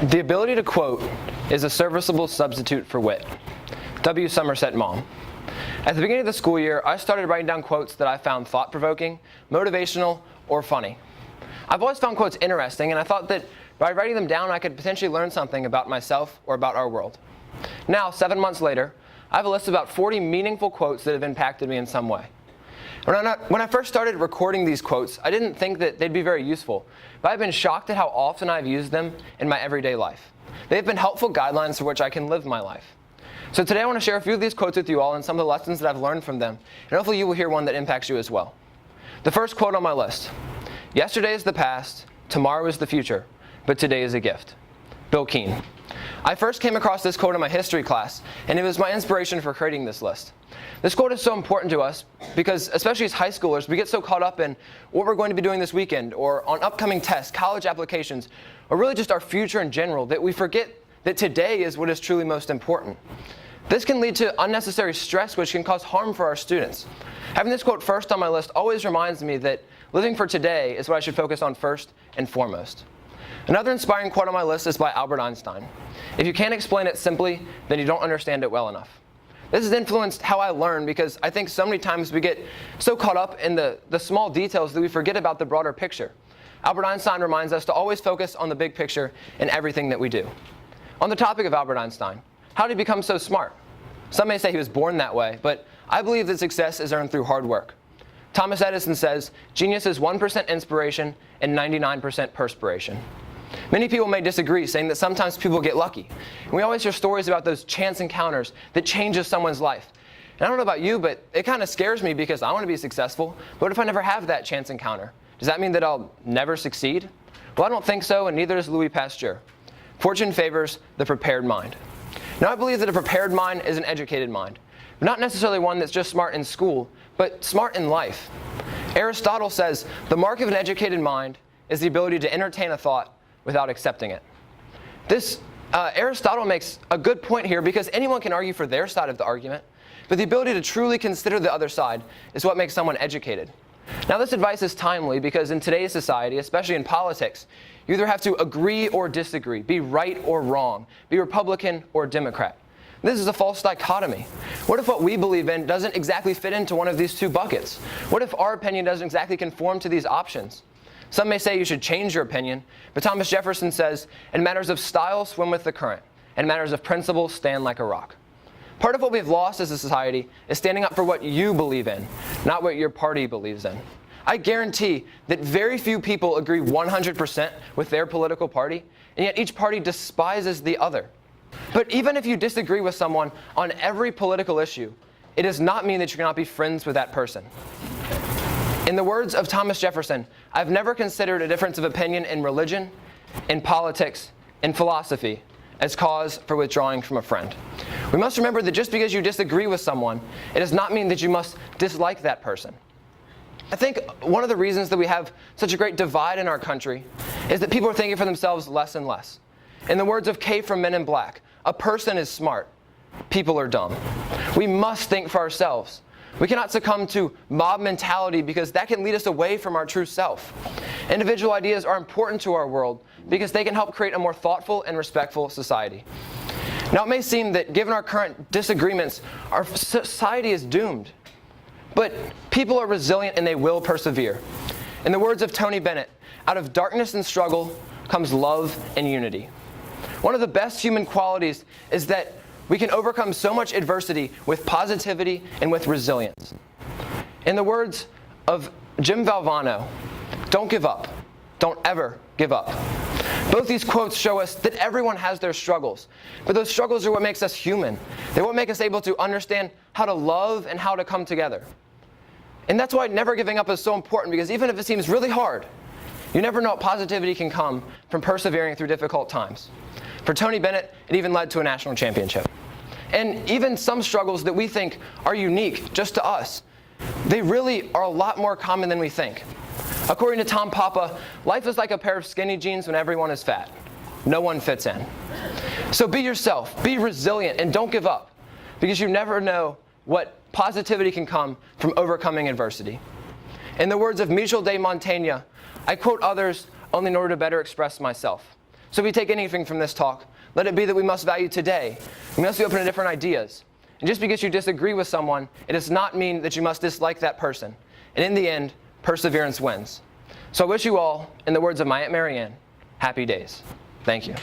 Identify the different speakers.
Speaker 1: The ability to quote is a serviceable substitute for wit. W. Somerset Maugham. At the beginning of the school year, I started writing down quotes that I found thought-provoking, motivational, or funny. I've always found quotes interesting, and I thought that by writing them down, I could potentially learn something about myself or about our world. Now, 7 months later, I have a list of about 40 meaningful quotes that have impacted me in some way. When I first started recording these quotes, I didn't think that they'd be very useful, but I've been shocked at how often I've used them in my everyday life. They've been helpful guidelines for which I can live my life. So today I want to share a few of these quotes with you all and some of the lessons that I've learned from them, and hopefully you will hear one that impacts you as well. The first quote on my list: "Yesterday is the past, tomorrow is the future, but today is a gift." Bill Keene. I first came across this quote in my history class, and it was my inspiration for creating this list. This quote is so important to us because, especially as high schoolers, we get so caught up in what we're going to be doing this weekend or on upcoming tests, college applications, or really just our future in general that we forget that today is what is truly most important. This can lead to unnecessary stress, which can cause harm for our students. Having this quote first on my list always reminds me that living for today is what I should focus on first and foremost. Another inspiring quote on my list is by Albert Einstein. "If you can't explain it simply, then you don't understand it well enough." This has influenced how I learn because I think so many times we get so caught up in the small details that we forget about the broader picture. Albert Einstein reminds us to always focus on the big picture in everything that we do. On the topic of Albert Einstein, how did he become so smart? Some may say he was born that way, but I believe that success is earned through hard work. Thomas Edison says, "Genius is 1% inspiration and 99% perspiration." Many people may disagree, saying that sometimes people get lucky. And we always hear stories about those chance encounters that changes someone's life. And I don't know about you, but it kind of scares me because I want to be successful. But what if I never have that chance encounter? Does that mean that I'll never succeed? Well, I don't think so, and neither does Louis Pasteur. Fortune favors the prepared mind. Now, I believe that a prepared mind is an educated mind. Not necessarily one that's just smart in school, but smart in life. Aristotle says, "The mark of an educated mind is the ability to entertain a thought without accepting it." Aristotle makes a good point here because anyone can argue for their side of the argument, but the ability to truly consider the other side is what makes someone educated. Now, this advice is timely because in today's society, especially in politics, you either have to agree or disagree, be right or wrong, be Republican or Democrat. This is a false dichotomy. What if what we believe in doesn't exactly fit into one of these two buckets? What if our opinion doesn't exactly conform to these options? Some may say you should change your opinion, but Thomas Jefferson says, "In matters of style, swim with the current. In matters of principle, stand like a rock." Part of what we've lost as a society is standing up for what you believe in, not what your party believes in. I guarantee that very few people agree 100% with their political party, and yet each party despises the other. But even if you disagree with someone on every political issue, it does not mean that you cannot be friends with that person. In the words of Thomas Jefferson, "I've never considered a difference of opinion in religion, in politics, in philosophy as cause for withdrawing from a friend." We must remember that just because you disagree with someone, it does not mean that you must dislike that person. I think one of the reasons that we have such a great divide in our country is that people are thinking for themselves less and less. In the words of Kay from Men in Black, "A person is smart, people are dumb." We must think for ourselves. We cannot succumb to mob mentality because that can lead us away from our true self. Individual ideas are important to our world because they can help create a more thoughtful and respectful society. Now, it may seem that given our current disagreements, our society is doomed. But people are resilient and they will persevere. In the words of Tony Bennett, "Out of darkness and struggle comes love and unity." One of the best human qualities is that we can overcome so much adversity with positivity and with resilience. In the words of Jim Valvano, "Don't give up. Don't ever give up." Both these quotes show us that everyone has their struggles, but those struggles are what makes us human. They're what make us able to understand how to love and how to come together. And that's why never giving up is so important, because even if it seems really hard, you never know what positivity can come from persevering through difficult times. For Tony Bennett, it even led to a national championship. And even some struggles that we think are unique just to us, they really are a lot more common than we think. According to Tom Papa, life is like a pair of skinny jeans when everyone is fat. No one fits in. So be yourself, be resilient, and don't give up, because you never know what positivity can come from overcoming adversity. In the words of Michel de Montaigne, "I quote others only in order to better express myself." So if we take anything from this talk, let it be that we must value today. We must be open to different ideas. And just because you disagree with someone, it does not mean that you must dislike that person. And in the end, perseverance wins. So I wish you all, in the words of my Aunt Marianne, happy days. Thank you.